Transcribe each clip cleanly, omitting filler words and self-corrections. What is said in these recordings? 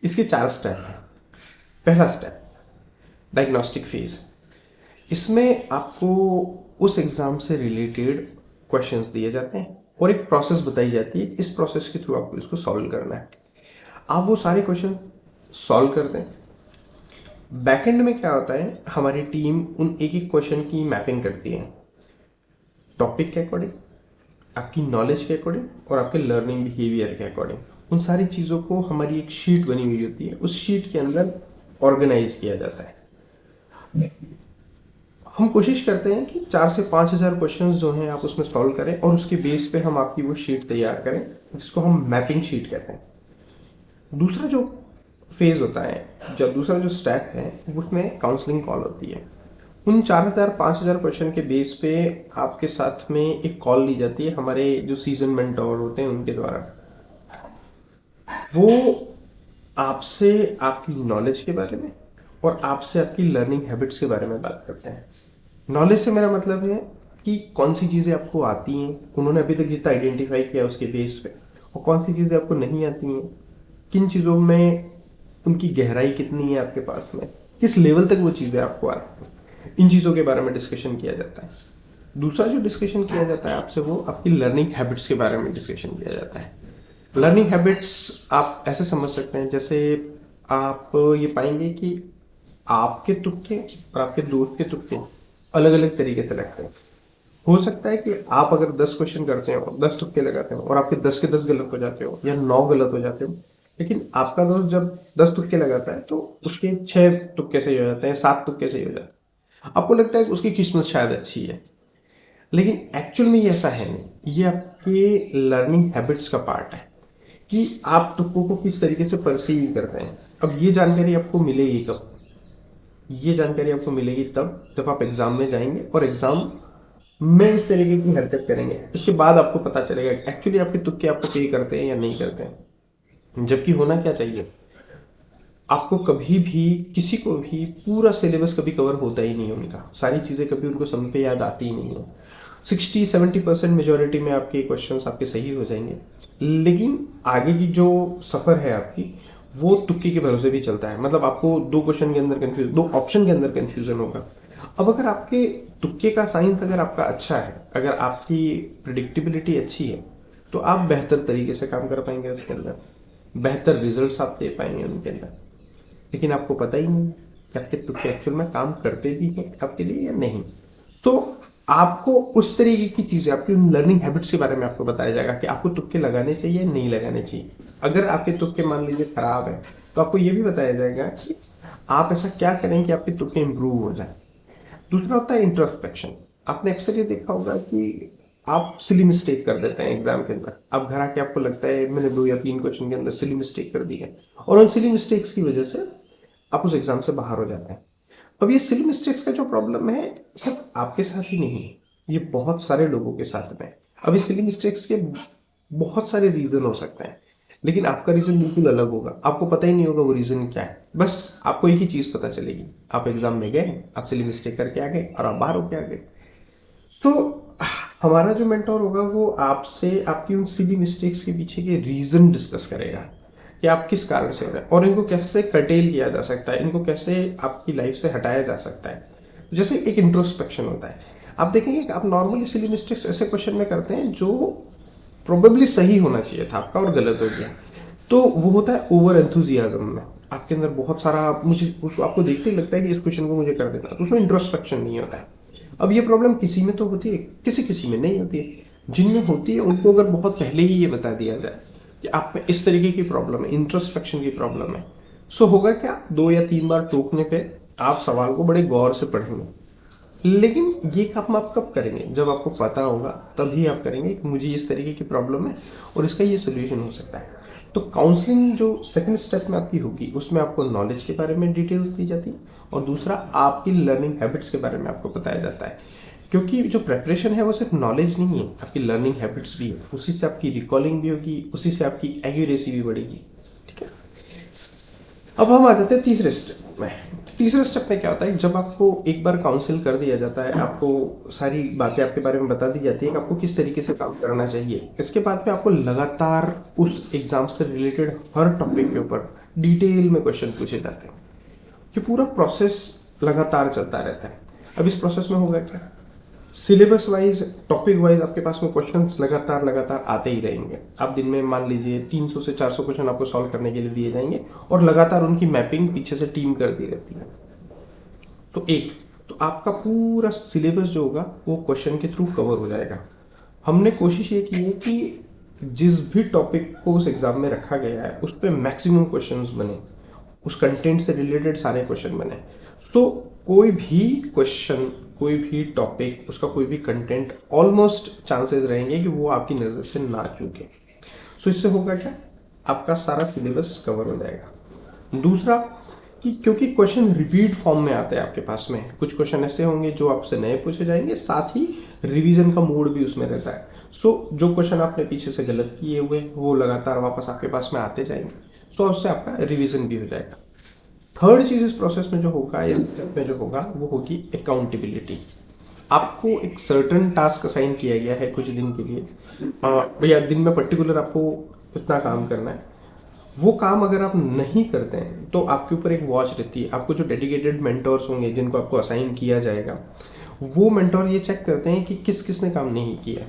इसके 4 स्टेप हैं। पहला स्टेप डायग्नोस्टिक फेज। इसमें आपको उस एग्जाम से रिलेटेड क्वेश्चंस दिए जाते हैं और एक प्रोसेस बताई जाती है, इस प्रोसेस के थ्रू आपको इसको सॉल्व करना है। आप वो सारे क्वेश्चन सॉल्व करते हैं। बैकएंड में क्या होता है, हमारी टीम उन एक एक क्वेश्चन की मैपिंग करती है टॉपिक के अकॉर्डिंग, आपकी नॉलेज के अकॉर्डिंग और आपके लर्निंग बिहेवियर के अकॉर्डिंग। उन सारी चीज़ों को हमारी एक शीट बनी हुई होती है, उस शीट के अंदर ऑर्गेनाइज किया जाता है। हम कोशिश करते हैं कि 4 से 5 हज़ार क्वेश्चन जो हैं आप उसमें सॉल्व करें और उसके बेस पे हम आपकी वो शीट तैयार करें, जिसको हम मैपिंग शीट कहते हैं। दूसरा जो फेज होता है, जो दूसरा जो स्टेप है, उसमें काउंसलिंग कॉल होती है। उन 4 हज़ार 5 हज़ार क्वेश्चन के बेस पे आपके साथ में एक कॉल ली जाती है हमारे जो सीजन मेंटोर होते हैं उनके द्वारा। वो आपसे आपकी नॉलेज के बारे में और आपसे आपकी लर्निंग हैबिट्स के बारे में बात करते हैं। नॉलेज से मेरा मतलब है कि कौन सी चीज़ें आपको आती हैं, उन्होंने अभी तक जितना आइडेंटिफाई किया उसके बेस पे, और कौन सी चीज़ें आपको नहीं आती हैं, किन चीज़ों में उनकी गहराई कितनी है आपके पास में, किस लेवल तक वो चीज़ें आपको आती हैं, इन चीज़ों के बारे में डिस्कशन किया जाता है। दूसरा जो डिस्कशन किया जाता है आपसे, वो आपकी लर्निंग हैबिट्स के बारे में डिस्कशन किया जाता है। लर्निंग हैबिट्स आप ऐसे समझ सकते हैं, जैसे आप ये पाएंगे कि आपके तुक्के और आपके दोस्त के तुक्के अलग अलग तरीके से लगते हैं। हो सकता है कि आप अगर 10 क्वेश्चन करते हो, 10 तुक्के लगाते हो और आपके 10 के 10 गलत हो जाते हो या 9 गलत हो जाते हो, लेकिन आपका दोस्त जब 10 तुक्के लगाता है तो उसके 6 तुक्के सही हो जाते हैं, 7 तुक्के सही हो जाते हैं। आपको लगता है कि उसकी किस्मत शायद अच्छी है, लेकिन एक्चुअल में ये ऐसा है नहीं। ये आपके लर्निंग हैबिट्स का पार्ट है कि आप तुक्कों को किस तरीके से परसीव करते हैं। अब ये जानकारी आपको मिलेगी कब? ये जानकारी आपको मिलेगी तब जब आप एग्जाम में जाएंगे और एग्जाम में इस तरीके की हरकत करेंगे। इसके बाद आपको पता चलेगा एक्चुअली आपके तुक्के आपको पे करते हैं या नहीं करते हैं। जबकि होना क्या चाहिए, आपको कभी भी किसी को भी पूरा सिलेबस कभी कवर होता ही नहीं है, उनका सारी चीज़ें कभी उनको समय पे याद आती ही नहीं है। 60-70% मेजोरिटी में आपके क्वेश्चंस आपके सही हो जाएंगे, लेकिन आगे की जो सफ़र है आपकी, वो तुक्के के भरोसे भी चलता है। मतलब आपको 2 क्वेश्चन के अंदर कंफ्यूज, 2 ऑप्शन के अंदर कंफ्यूजन होगा। अब अगर आपके तुक्के का साइंस अगर आपका अच्छा है, अगर आपकी प्रिडिक्टेबिलिटी अच्छी है, तो आप बेहतर तरीके से काम कर पाएंगे उसके अंदर, बेहतर रिजल्ट्स आप दे पाएंगे उनके अंदर। लेकिन आपको पता ही नहीं कि आपके तुक्के एक्चुअल में काम करते भी हैं आपके लिए या नहीं। तो आपको उस तरीके की चीज़ें, आपकी लर्निंग हैबिट्स के बारे में आपको बताया जाएगा कि आपको तुक्के लगाने चाहिए या नहीं लगाने चाहिए। अगर आपके तुक्के मान लीजिए खराब है, तो आपको ये भी बताया जाएगा कि आप ऐसा क्या करें कि आपके तुक्के इंप्रूव हो जाए। दूसरा होता है इंट्रोस्पेक्शन। आपने अक्सर ये देखा होगा कि आप सिली मिस्टेक कर देते हैं एग्जाम के अंदर। अब घर आके आपको लगता है मैंने 2 या 3 क्वेश्चन के अंदर सिली मिस्टेक कर दी है, और उन सिली मिस्टेक्स की वजह से आप उस एग्जाम से बाहर हो जाते हैं। अब ये सिली मिस्टेक्स का जो प्रॉब्लम है, सिर्फ आपके साथ ही नहीं है, ये बहुत सारे लोगों के साथ में। अब इस सिली मिस्टेक्स के बहुत सारे रीजन हो सकते हैं, लेकिन आपका रीजन बिल्कुल अलग होगा। आपको पता ही नहीं होगा वो रीजन क्या है। बस आपको एक ही चीज पता चलेगी, आप एग्जाम में गए, आप सिली मिस्टेक करके आ गए और आप बाहर होके आ गए। तो हमारा जो मेंटोर होगा वो आपसे आपकी उन सिली मिस्टेक्स के पीछे के रीजन डिस्कस करेगा कि आप किस कारण से हो रहे हैं और इनको कैसे कर्टेल किया जा सकता है, इनको कैसे आपकी लाइफ से हटाया जा सकता है। जैसे एक इंट्रोस्पेक्शन होता है, आप देखेंगे कि आप नॉर्मली सिली मिस्टेक्स ऐसे क्वेश्चन में करते हैं जो प्रोबेबली सही होना चाहिए था आपका और गलत हो गया। तो वो होता है ओवर एंथुजियाज्म में, आपके अंदर बहुत सारा, मुझे उसको आपको देखते ही लगता है कि इस क्वेश्चन को मुझे कर देना, तो उसमें इंट्रोस्पेक्शन नहीं होता है। अब ये प्रॉब्लम किसी में तो होती है, किसी किसी में नहीं होती है। जिनमें होती है उनको अगर बहुत पहले ही ये बता दिया जाए कि आप में इस तरीके की प्रॉब्लम है, इंट्रोस्पेक्शन की प्रॉब्लम है, सो होगा क्या, 2 या 3 बार टोकने पे आप सवाल को बड़े गौर से पढ़ेंगे। लेकिन ये काम आप कब करेंगे, जब आपको पता होगा, तभी आप करेंगे कि मुझे इस तरीके की प्रॉब्लम है और इसका ये सोल्यूशन हो सकता है। तो काउंसलिंग जो सेकंड स्टेप में आपकी होगी, उसमें आपको नॉलेज के बारे में डिटेल्स दी जाती है और दूसरा आपकी लर्निंग हैबिट्स के बारे में आपको बताया जाता है। क्योंकि जो प्रेपरेशन है वो सिर्फ नॉलेज नहीं है, आपकी लर्निंग हैबिट्स भी है, उसी से आपकी रिकॉलिंग भी होगी, उसी से आपकी एक्यूरेसी भी बढ़ेगी। ठीक है। अब हम आ जाते हैं तीसरे स्टेप में। तीसरे स्टेप में क्या होता है, जब आपको एक बार काउंसिल कर दिया जाता है, आपको सारी बातें आपके बारे में बता दी जाती है कि आपको किस तरीके से काम करना चाहिए, इसके बाद में आपको लगातार उस एग्जाम से रिलेटेड हर टॉपिक के ऊपर डिटेल में क्वेश्चन पूछे जाते हैं। ये पूरा प्रोसेस लगातार चलता रहता है। अब इस प्रोसेस में होगा क्या, सिलेबस वाइज, टॉपिक वाइज आपके पास में क्वेश्चंस लगातार लगातार आते ही रहेंगे। आप दिन में मान लीजिए 300 से 400 क्वेश्चन आपको सॉल्व करने के लिए दिए जाएंगे और लगातार उनकी मैपिंग पीछे से टीम करती रहती है। तो आपका पूरा सिलेबस जो होगा वो क्वेश्चन के थ्रू कवर हो जाएगा। हमने कोशिश ये की है कि जिस भी टॉपिक को उस एग्जाम में रखा गया है उस पर मैक्सिमम क्वेश्चंस बने, उस कंटेंट से रिलेटेड सारे क्वेश्चन बने। सो कोई भी क्वेश्चन, कोई भी टॉपिक, उसका कोई भी कंटेंट, ऑलमोस्ट चांसेस रहेंगे कि वो आपकी नज़र से ना चूके। सो इससे होगा क्या, आपका सारा सिलेबस कवर हो जाएगा। दूसरा कि क्योंकि क्वेश्चन रिपीट फॉर्म में आते हैं आपके पास में, कुछ क्वेश्चन ऐसे होंगे जो आपसे नए पूछे जाएंगे, साथ ही रिवीजन का मोड भी उसमें रहता है। सो जो क्वेश्चन आपने पीछे से गलत किए हुए वो लगातार वापस आपके पास में आते जाएंगे। सो उससे आपका रिवीजन भी हो जाएगा। थर्ड चीज इस प्रोसेस में जो होगा, इस स्टेप में जो होगा, वो होगी अकाउंटेबिलिटी। आपको एक सर्टन टास्क असाइन किया गया है कुछ दिन के लिए, भैया दिन में पर्टिकुलर आपको इतना काम करना है। वो काम अगर आप नहीं करते हैं तो आपके ऊपर एक वॉच रहती है। आपको जो डेडिकेटेड मेंटोर्स होंगे जिनको आपको असाइन किया जाएगा, वो मेंटोर ये चेक करते हैं कि किस किसने काम नहीं किया।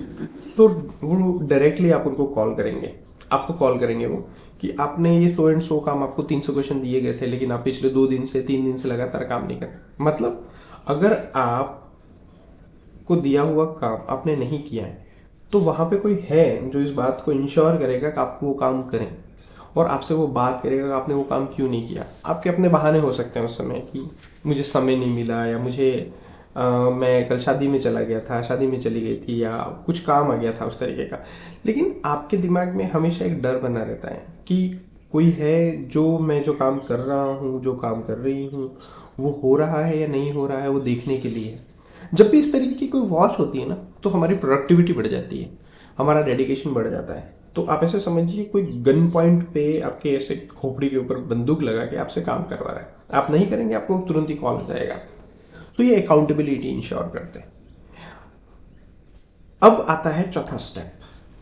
सो वो डायरेक्टली आप उनको कॉल करेंगे, आपको कॉल करेंगे वो कि आपने ये सो एंड सो काम, आपको 300 क्वेश्चन दिए गए थे लेकिन आप पिछले 2 दिन से 3 दिन से लगातार काम नहीं कर रहे। मतलब अगर आपको दिया हुआ काम आपने नहीं किया है तो वहां पे कोई है जो इस बात को इंश्योर करेगा कि आप वो काम करें, और आपसे वो बात करेगा कि आपने वो काम क्यों नहीं किया। आपके अपने बहाने हो सकते हैं उस समय कि मुझे समय नहीं मिला, या मुझे मैं कल शादी में चला गया था, शादी में चली गई थी, या कुछ काम आ गया था उस तरीके का। लेकिन आपके दिमाग में हमेशा एक डर बना रहता है कि कोई है जो मैं जो काम कर रहा हूँ, जो काम कर रही हूँ, वो हो रहा है या नहीं हो रहा है, वो देखने के लिए। जब भी इस तरीके की कोई वॉच होती है ना, तो हमारी प्रोडक्टिविटी बढ़ जाती है, हमारा डेडिकेशन बढ़ जाता है। तो आप ऐसे समझिए कोई गन पॉइंट पे आपके ऐसे खोपड़ी के ऊपर बंदूक लगा के आपसे काम करवा रहा है, आप नहीं करेंगे आपको तुरंत ही कॉल आ जाएगा। तो ये अकाउंटेबिलिटी इंश्योर करते हैं। अब आता है चौथा स्टेप।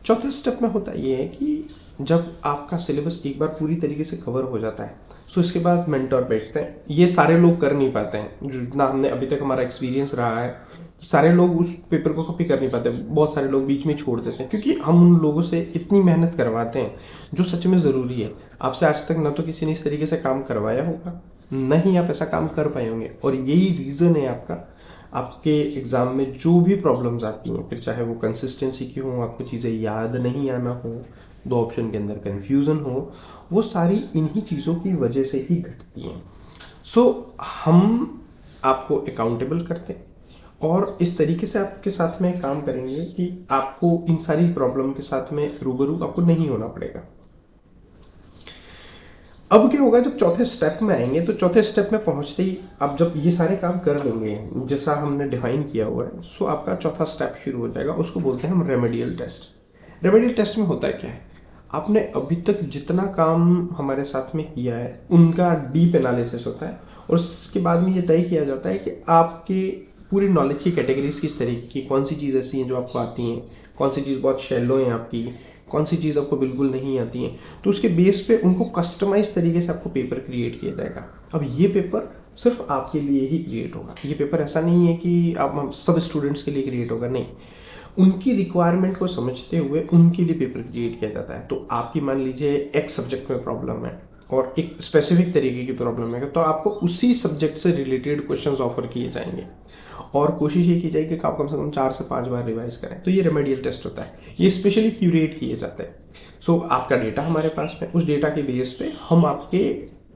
चौथे स्टेप में होता ये है कि जब आपका सिलेबस एक बार पूरी तरीके से कवर हो जाता है तो इसके बाद मेंटोर बैठते हैं। ये सारे लोग कर नहीं पाते हैं, जितना हमने अभी तक हमारा एक्सपीरियंस रहा है, सारे लोग उस पेपर को कॉपी कर नहीं पाते। बहुत सारे लोग बीच में छोड़ देते हैं क्योंकि हम उन लोगों से इतनी मेहनत करवाते हैं जो सच में ज़रूरी है। आपसे आज तक ना तो किसी ने इस तरीके से काम करवाया होगा, न ही आप ऐसा काम कर पाए होंगे, और यही रीज़न है आपका, आपके एग्ज़ाम में जो भी प्रॉब्लम्स आती हैं, फिर चाहे वो कंसिस्टेंसी की हो, आपको चीज़ें याद नहीं आना हो, 2 ऑप्शन के अंदर कंफ्यूजन हो, वो सारी इन्हीं चीज़ों की वजह से ही घटती हैं। सो हम आपको अकाउंटेबल करते हैं और इस तरीके से आपके साथ में काम करेंगे कि आपको इन सारी प्रॉब्लम के साथ में रूबरू आपको नहीं होना पड़ेगा। अब क्या होगा, जब चौथे स्टेप में आएंगे तो चौथे स्टेप में पहुंचते ही आप जब ये सारे काम कर लेंगे जैसा हमने डिफाइन किया हुआ है, सो आपका चौथा स्टेप शुरू हो जाएगा। उसको बोलते हैं हम रेमेडियल टेस्ट। रेमेडियल टेस्ट में होता है क्या है, आपने अभी तक जितना काम हमारे साथ में किया है उनका डीप एनालिसिस होता है, और उसके बाद में ये तय किया जाता है कि आपके पूरी नॉलेज की कैटेगरीज किस तरीके की, कौन सी चीज़ ऐसी हैं जो आपको आती हैं, कौन सी चीज़ बहुत शैलो है आपकी, कौन सी चीज़ आपको बिल्कुल नहीं आती है। तो उसके बेस पे उनको कस्टमाइज तरीके से आपको पेपर क्रिएट किया जाएगा। अब ये पेपर सिर्फ आपके लिए ही क्रिएट होगा। ये पेपर ऐसा नहीं है कि आप हम सब स्टूडेंट्स के लिए क्रिएट होगा, नहीं। उनकी रिक्वायरमेंट को समझते हुए उनके लिए पेपर क्रिएट किया जाता है। तो आपकी मान लीजिए एक सब्जेक्ट में प्रॉब्लम है और एक स्पेसिफिक तरीके की प्रॉब्लम है, तो आपको उसी सब्जेक्ट से रिलेटेड क्वेश्चंस ऑफर किए जाएंगे और कोशिश ये की जाएगी कि आप कम से कम 4 से 5 बार रिवाइज करें। तो ये रेमेडियल टेस्ट होता है, ये स्पेशली क्यूरेट किए जाते हैं। सो आपका डेटा हमारे पास में, उस डेटा के बेस पे हम आपके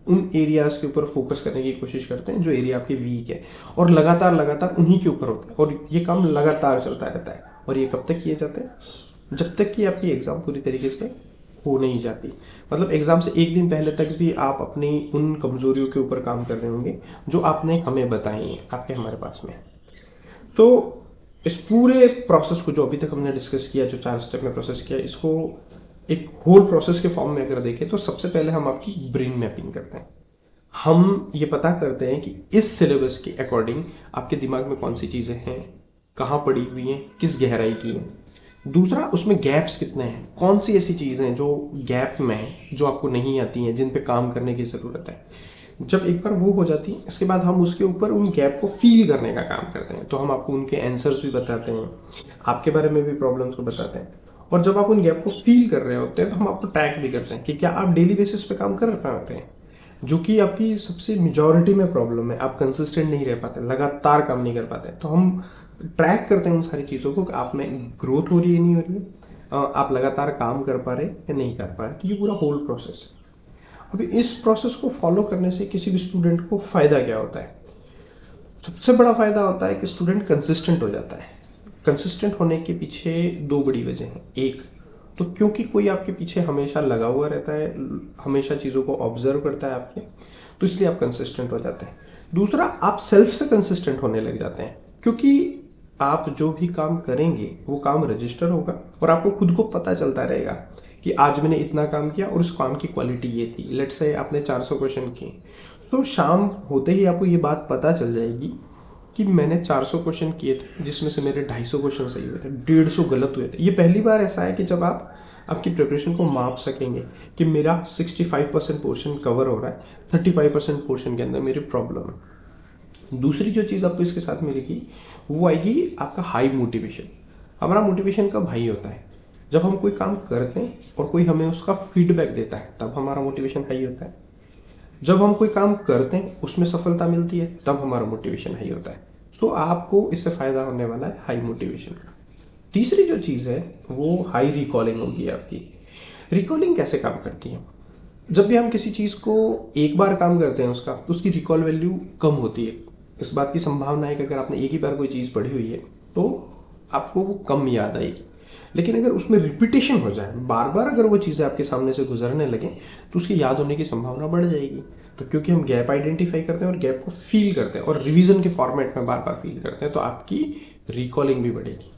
उन एरियाज के ऊपर फोकस करने की कोशिश करते हैं जो एरिया आपके वीक है, और लगातार लगातार उन्हीं के ऊपर होता है, और ये काम लगातार चलता रहता है। और ये कब तक किए जाते हैं, जब तक कि आपकी एग्ज़ाम पूरी तरीके से हो नहीं जाती। मतलब एग्ज़ाम से एक दिन पहले तक भी आप अपनी उन कमज़ोरियों के ऊपर काम कर रहे होंगे जो आपने हमें बताई हैं, आपके हमारे पास में। तो इस पूरे प्रोसेस को जो अभी तक हमने डिस्कस किया, जो 4 स्टेप में प्रोसेस किया, इसको एक होल प्रोसेस के फॉर्म में अगर देखें तो सबसे पहले हम आपकी ब्रेन मैपिंग करते हैं। हम ये पता करते हैं कि इस सिलेबस के अकॉर्डिंग आपके दिमाग में कौन सी चीज़ें हैं, कहाँ पड़ी हुई हैं, किस गहराई की हैं। दूसरा, उसमें गैप्स कितने हैं, कौन सी ऐसी चीज़ें हैं जो गैप में हैं, जो आपको नहीं आती हैं, जिन पे काम करने की ज़रूरत है। जब एक बार वो हो जाती है, इसके बाद हम उसके ऊपर उन गैप को फील करने का काम करते हैं। तो हम आपको उनके आंसर्स भी बताते हैं, आपके बारे में भी प्रॉब्लम्स को बताते हैं। और जब आप उन गैप को फील कर रहे होते हैं तो हम आपको ट्रैक भी करते हैं कि क्या आप डेली बेसिस पे काम कर पा रहे हैं, जो कि आपकी सबसे मेजॉरिटी में प्रॉब्लम है। आप कंसिस्टेंट नहीं रह पाते, लगातार काम नहीं कर पाते। तो हम ट्रैक करते हैं उन सारी चीज़ों को कि आप में ग्रोथ हो रही है नहीं हो रही है, आप लगातार काम कर पा रहे या नहीं कर पा रहे। तो ये पूरा होल प्रोसेस है। अभी इस प्रोसेस को फॉलो करने से किसी भी स्टूडेंट को फ़ायदा क्या होता है? सबसे बड़ा फ़ायदा होता है कि स्टूडेंट कंसिस्टेंट हो जाता है। कंसिस्टेंट होने के पीछे दो बड़ी वजह हैं। एक तो क्योंकि कोई आपके पीछे हमेशा लगा हुआ रहता है, हमेशा चीज़ों को ऑब्जर्व करता है आपके, तो इसलिए आप कंसिस्टेंट हो जाते हैं। दूसरा, आप सेल्फ से कंसिस्टेंट होने लग जाते हैं, क्योंकि आप जो भी काम करेंगे वो काम रजिस्टर होगा और आपको खुद को पता चलता रहेगा कि आज मैंने इतना काम किया और उस काम की क्वालिटी ये थी। लेट्स से आपने 400 क्वेश्चन किए, तो शाम होते ही आपको ये बात पता चल जाएगी कि मैंने 400 क्वेश्चन किए थे, जिसमें से मेरे 250 क्वेश्चन सही हुए थे, 150 गलत हुए थे। ये पहली बार ऐसा है कि जब आप आपकी प्रिपरेशन को माप सकेंगे कि मेरा 65% पोर्शन कवर हो रहा है, 35% पोर्शन के अंदर मेरी प्रॉब्लम है। दूसरी जो चीज़ आपको इसके साथ मिलेगी वो आएगी आपका हाई मोटिवेशन। हमारा मोटिवेशन कब हाई होता है? जब हम कोई काम करते हैं और कोई हमें उसका फीडबैक देता है, तब हमारा मोटिवेशन हाई होता है। जब हम कोई काम करते हैं, उसमें सफलता मिलती है, तब हमारा मोटिवेशन हाई होता है। तो आपको इससे फायदा होने वाला है हाई मोटिवेशन का। तीसरी जो चीज़ है वो हाई रिकॉलिंग होगी आपकी। रिकॉलिंग कैसे काम करती है? जब भी हम किसी चीज़ को एक बार काम करते हैं उसका, तो उसकी रिकॉल वैल्यू कम होती है। इस बात की संभावना है कि अगर आपने एक ही बार कोई चीज़ पढ़ी हुई है तो आपको वो कम याद आएगी। लेकिन अगर उसमें रिपीटेशन हो जाए, बार बार अगर वो चीज़ें आपके सामने से गुजरने लगे, तो उसकी याद होने की संभावना बढ़ जाएगी। तो क्योंकि हम गैप आइडेंटिफाई करते हैं और गैप को फील करते हैं और रिवीजन के फॉर्मेट में बार बार फील करते हैं, तो आपकी रिकॉलिंग भी बढ़ेगी।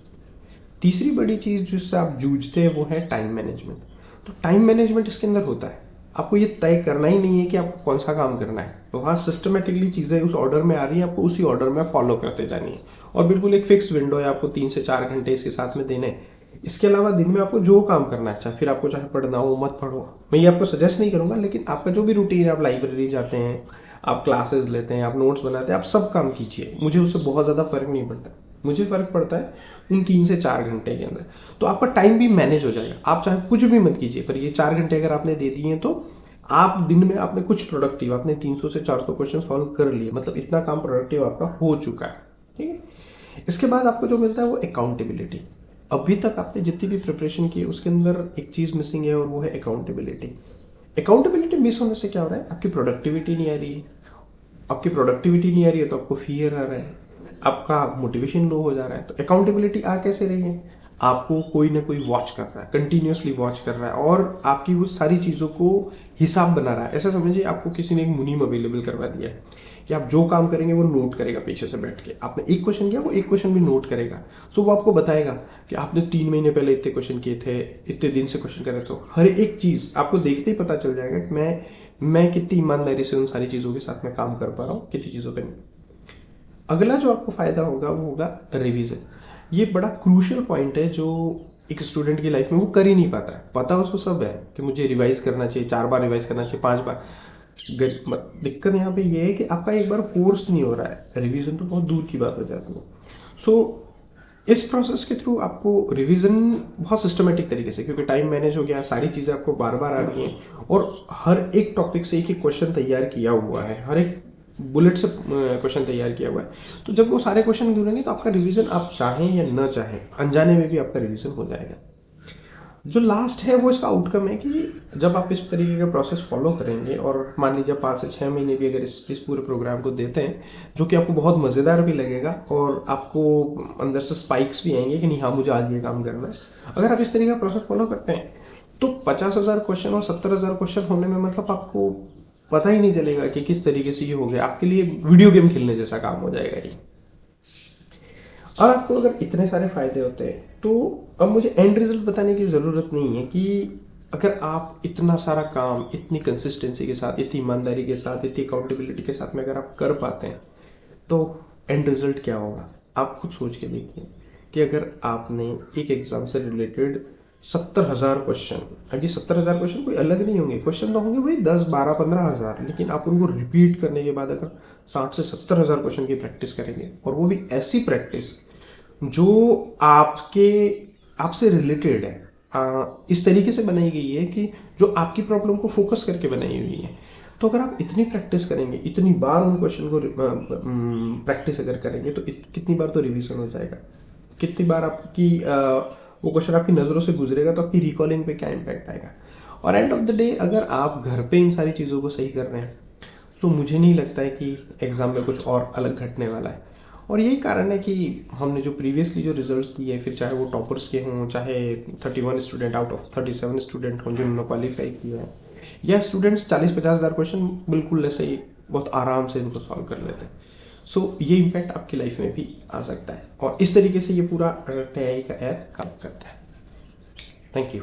तीसरी बड़ी चीज़ जिससे आप जूझते हैं वो है टाइम मैनेजमेंट। तो टाइम मैनेजमेंट इसके अंदर होता है, आपको ये तय करना ही नहीं है कि आपको कौन सा काम करना है। तो हाँ, सिस्टमेटिकली चीज़ें उस ऑर्डर में आ रही हैं, आपको उसी ऑर्डर में फॉलो करते जानी है। और बिल्कुल एक फिक्स विंडो है, आपको 3 से 4 घंटे इसके साथ में देने हैं। इसके अलावा दिन में आपको जो काम करना है, अच्छा फिर आपको चाहे पढ़ना हो मत पढ़ो, मैं ये आपको सजेस्ट नहीं करूँगा, लेकिन आपका जो भी रूटीन है, आप लाइब्रेरी जाते हैं, आप क्लासेस लेते हैं, आप नोट्स बनाते हैं, आप सब काम कीजिए। मुझे उससे बहुत ज़्यादा फर्क नहीं पड़ता। मुझे फ़र्क पड़ता है उन 3 से 4 घंटे के अंदर। तो आपका टाइम भी मैनेज हो जाएगा। आप चाहे कुछ भी मत कीजिए, पर ये 4 घंटे अगर आपने दे दिए तो आप दिन में आपने कुछ प्रोडक्टिव, आपने 300 से 400 क्वेश्चन सॉल्व कर लिए, मतलब इतना काम प्रोडक्टिव आपका हो चुका है। ठीक है। इसके बाद आपको जो मिलता है वो अकाउंटेबिलिटी। अभी तक आपने जितनी भी प्रिपरेशन की उसके अंदर एक चीज़ मिसिंग है और वो है अकाउंटेबिलिटी। अकाउंटेबिलिटी मिस होने से क्या हो रहा है? आपकी प्रोडक्टिविटी नहीं आ रही है। आपकी प्रोडक्टिविटी नहीं आ रही है तो आपको फियर आ रहा है, आपका मोटिवेशन लो हो जा रहा है। तो अकाउंटेबिलिटी आ कैसे रही है? आपको कोई ना कोई वॉच कर रहा है, कंटिन्यूअसली वॉच कर रहा है और आपकी वो सारी चीज़ों को हिसाब बना रहा है। ऐसा समझिए आपको किसी ने एक मुनीम अवेलेबल करवा दिया है कि आप जो काम करेंगे वो नोट करेगा पीछे से बैठ के। आपने एक क्वेश्चन किया, वो एक क्वेश्चन भी नोट करेगा। सो वो आपको बताएगा कि आपने 3 महीने पहले इतने क्वेश्चन किए थे, इतने दिन से क्वेश्चन कर रहे थे। हर एक चीज़ आपको देखते ही पता चल जाएगा कि मैं कितनी ईमानदारी से उन सारी चीज़ों के साथ में काम कर पा रहा हूँ, कितनी चीज़ों पे नहीं। अगला जो आपको फ़ायदा होगा वो होगा रिवीजन। ये बड़ा क्रूशियल पॉइंट है जो एक स्टूडेंट की लाइफ में वो कर ही नहीं पाता है। पता उसको सब है कि मुझे रिवाइज करना चाहिए, 4 बार रिवाइज करना चाहिए, 5 बार। दिक्कत यहाँ पे ये है कि आपका एक बार कोर्स नहीं हो रहा है, रिवीजन तो बहुत दूर की बात हो जाती है। सो इस प्रोसेस के थ्रू आपको रिवीजन बहुत सिस्टमेटिक तरीके से, क्योंकि टाइम मैनेज हो गया, सारी चीज़ें आपको बार बार आ रही हैं और हर एक टॉपिक से एक एक क्वेश्चन तैयार किया हुआ है, हर एक बुलेट से क्वेश्चन तैयार किया हुआ है। तो जब वो सारे क्वेश्चन जुड़ेंगे तो आपका रिवीजन, आप चाहें या न चाहें, अनजाने में भी आपका रिवीजन हो जाएगा। जो लास्ट है वो इसका आउटकम है कि जब आप इस तरीके का प्रोसेस फॉलो करेंगे और मान लीजिए 5 से 6 महीने भी अगर इस पूरे प्रोग्राम को देते हैं, जो कि आपको बहुत मज़ेदार भी लगेगा और आपको अंदर से स्पाइक्स भी आएंगे कि नहीं हाँ मुझे आज ये काम करना है। अगर आप इस तरीके का प्रोसेस फॉलो करते हैं तो 50,000 क्वेश्चन और 70,000 क्वेश्चन होने में मतलब आपको पता ही नहीं चलेगा कि किस तरीके से ये हो गया। आपके लिए वीडियो गेम खेलने जैसा काम हो जाएगा ये। और आपको अगर इतने सारे फायदे होते हैं तो अब मुझे एंड रिजल्ट बताने की ज़रूरत नहीं है कि अगर आप इतना सारा काम इतनी कंसिस्टेंसी के साथ, इतनी ईमानदारी के साथ, इतनी अकाउंटेबिलिटी के साथ में अगर आप कर पाते हैं तो एंड रिजल्ट क्या होगा, आप खुद सोच के देखिए। कि अगर आपने एक एग्जाम से रिलेटेड 70,000 क्वेश्चन, अब ये 70,000 क्वेश्चन कोई अलग नहीं होंगे, क्वेश्चन तो होंगे वही 10, 12, 15,000, लेकिन आप उनको रिपीट करने के बाद अगर 60 से 70,000 क्वेश्चन की प्रैक्टिस करेंगे, और वो भी ऐसी प्रैक्टिस जो आपके आपसे रिलेटेड है, इस तरीके से बनाई गई है कि जो आपकी प्रॉब्लम को फोकस करके बनाई हुई है, तो अगर आप इतनी प्रैक्टिस करेंगे, इतनी बार उन क्वेश्चन को प्रैक्टिस अगर करेंगे, तो कितनी बार तो रिवीजन हो जाएगा, कितनी बार आपकी वो क्वेश्चन आपकी नज़रों से गुजरेगा, तो आपकी रिकॉलिंग पे क्या इम्पैक्ट आएगा। और एंड ऑफ द डे अगर आप घर पे इन सारी चीज़ों को सही कर रहे हैं, तो मुझे नहीं लगता है कि एग्ज़ाम में कुछ और अलग घटने वाला है। और यही कारण है कि हमने जो प्रीवियसली जो रिजल्ट्स दिए, फिर चाहे वो टॉपर्स के हों, चाहे 31 स्टूडेंट आउट ऑफ 37 स्टूडेंट हों जिन्होंने क्वालिफाई किया है, या स्टूडेंट्स 40-50 हज़ार क्वेश्चन बिल्कुल ऐसे ही बहुत आराम से इनको सॉल्व कर लेते हैं। सो ये इम्पैक्ट आपकी लाइफ में भी आ सकता है, और इस तरीके से ये पूरा टेआई का ऐप काम करता है। Thank you.